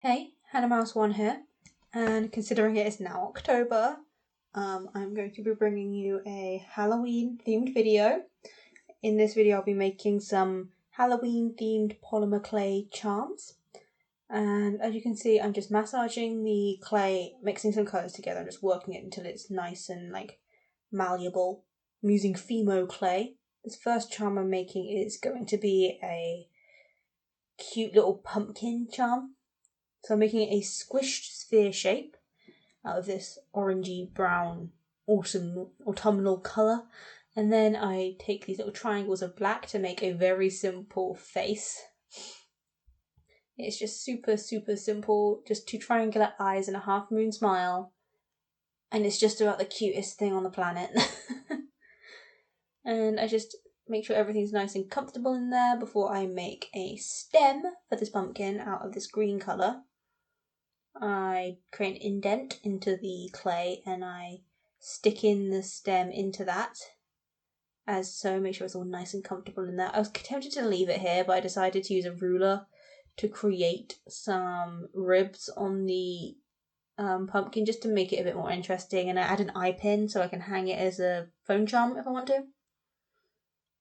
Hey, Hannah Mouse 1 here, and considering it is now October, I'm going to be bringing you a Halloween themed video. In this video I'll be making some Halloween themed polymer clay charms, and as you can see I'm just massaging the clay, mixing some colours together and just working it until it's nice and malleable. I'm using Fimo clay. This first charm I'm making is going to be a cute little pumpkin charm. So I'm making a squished sphere shape out of this orangey brown autumnal colour. And then I take these little triangles of black to make a very simple face. It's just super simple, just two triangular eyes and a half moon smile. And it's just about the cutest thing on the planet. And I just make sure everything's nice and comfortable in there before I make a stem for this pumpkin out of this green colour. I create an indent into the clay and I stick in the stem into that, as so, make sure it's all nice and comfortable in there. I was tempted to leave it here, but I decided to use a ruler to create some ribs on the pumpkin just to make it a bit more interesting, and I add an eye pin so I can hang it as a phone charm if I want to.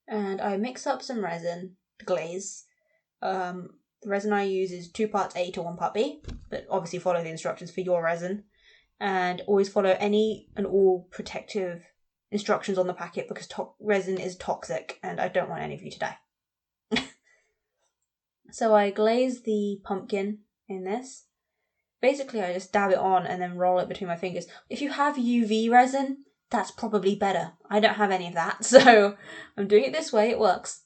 And I mix up some resin to glaze. The resin I use is 2 parts A to 1 part B, but obviously follow the instructions for your resin. And always follow any and all protective instructions on the packet because resin is toxic and I don't want any of you to die. So I glaze the pumpkin in this. Basically I just dab it on and then roll it between my fingers. If you have UV resin, that's probably better. I don't have any of that, so I'm doing it this way, it works.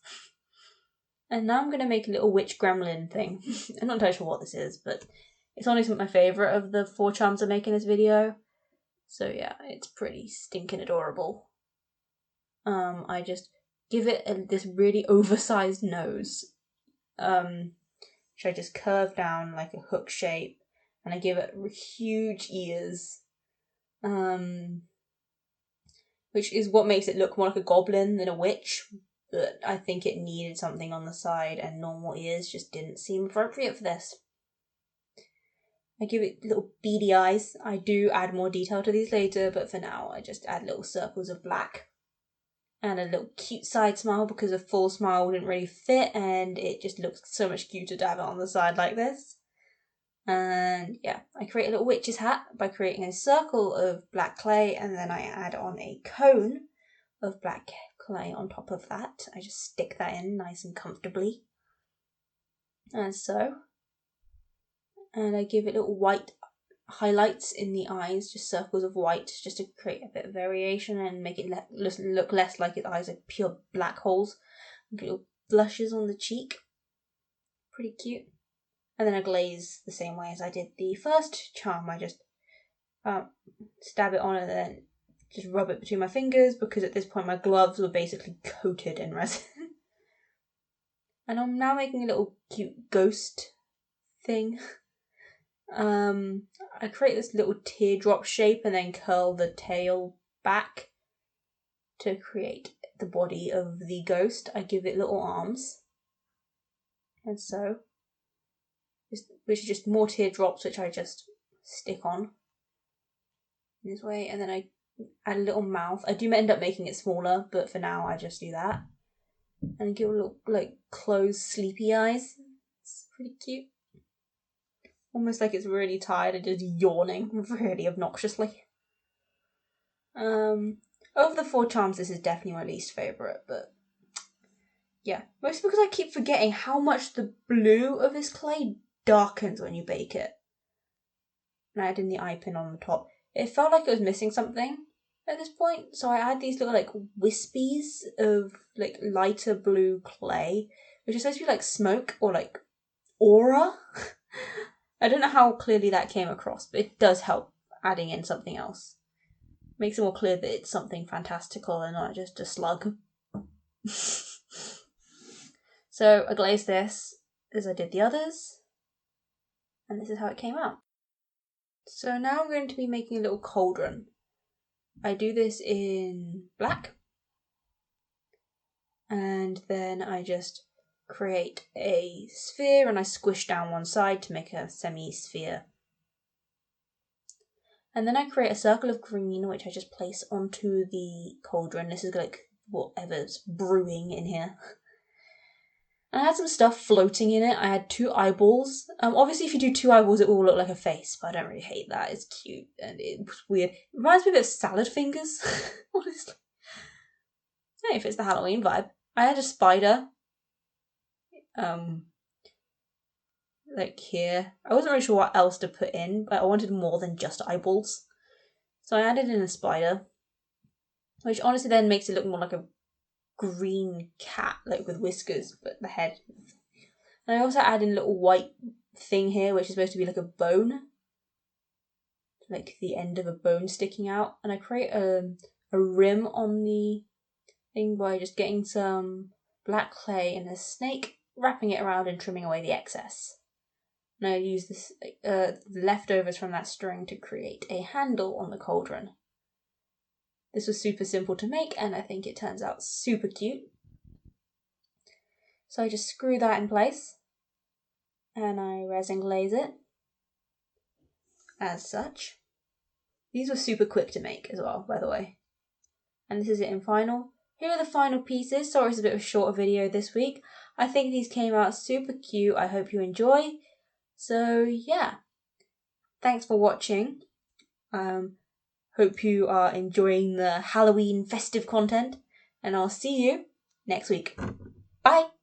And now I'm going to make a little witch gremlin thing. I'm not entirely sure what this is, but it's honestly my favourite of the 4 charms I make in this video. So yeah, it's pretty stinking adorable. I just give it this really oversized nose. Which I just curve down like a hook shape. And I give it huge ears. Which is what makes it look more like a goblin than a witch. But I think it needed something on the side and normal ears just didn't seem appropriate for this. I give it little beady eyes. I do add more detail to these later, but for now I just add little circles of black. And a little cute side smile because a full smile wouldn't really fit and it just looks so much cuter to have it on the side like this. And yeah, I create a little witch's hat by creating a circle of black clay and then I add on a cone of black clay on top of that. I just stick that in nice and comfortably. And so. And I give it little white highlights in the eyes, just circles of white, just to create a bit of variation and make it look less like its eyes are pure black holes. Little blushes on the cheek. Pretty cute. And then I glaze the same way as I did the first charm. I just stab it on and then just rub it between my fingers because at this point my gloves were basically coated in resin. And I'm now making a little cute ghost thing. I create this little teardrop shape and then curl the tail back to create the body of the ghost. I give it little arms. And so, which is just more teardrops which I just stick on in this way, and then I add a little mouth. I do end up making it smaller, but for now I just do that. And give a little closed sleepy eyes. It's pretty cute. Almost like it's really tired and just yawning really obnoxiously. Of the 4 charms, this is definitely my least favourite, but yeah. Mostly because I keep forgetting how much the blue of this clay darkens when you bake it. And I add in the eye pin on the top. It felt like it was missing something at this point, so I add these little wispies of lighter blue clay, which is supposed to be like smoke or aura. I don't know how clearly that came across, but it does help adding in something else. Makes it more clear that it's something fantastical and not just a slug. So I glazed this as I did the others, and this is how it came out. So now I'm going to be making a little cauldron. I do this in black, and then I just create a sphere and I squish down one side to make a semi-sphere. And then I create a circle of green, which I just place onto the cauldron. This is like whatever's brewing in here. And I had some stuff floating in it. I had 2 eyeballs. Obviously, if you do 2 eyeballs, it will look like a face, but I don't really hate that. It's cute and it's weird. It reminds me a bit of salad fingers, honestly. Hey, if it's the Halloween vibe. I had a spider. Like here. I wasn't really sure what else to put in, but I wanted more than just eyeballs. So I added in a spider, which honestly then makes it look more like a green cat, like with whiskers, but the head. And I also add in a little white thing here, which is supposed to be like a bone. Like the end of a bone sticking out. And I create a rim on the thing by just getting some black clay and a snake, wrapping it around and trimming away the excess. And I use this leftovers from that string to create a handle on the cauldron. This was super simple to make and I think it turns out super cute. So I just screw that in place and I resin glaze it as such. These were super quick to make as well, by the way. And this is it in final. Here are the final pieces. Sorry it's a bit of a shorter video this week. I think these came out super cute. I hope you enjoy. So yeah, thanks for watching. Hope you are enjoying the Halloween festive content and I'll see you next week. Bye!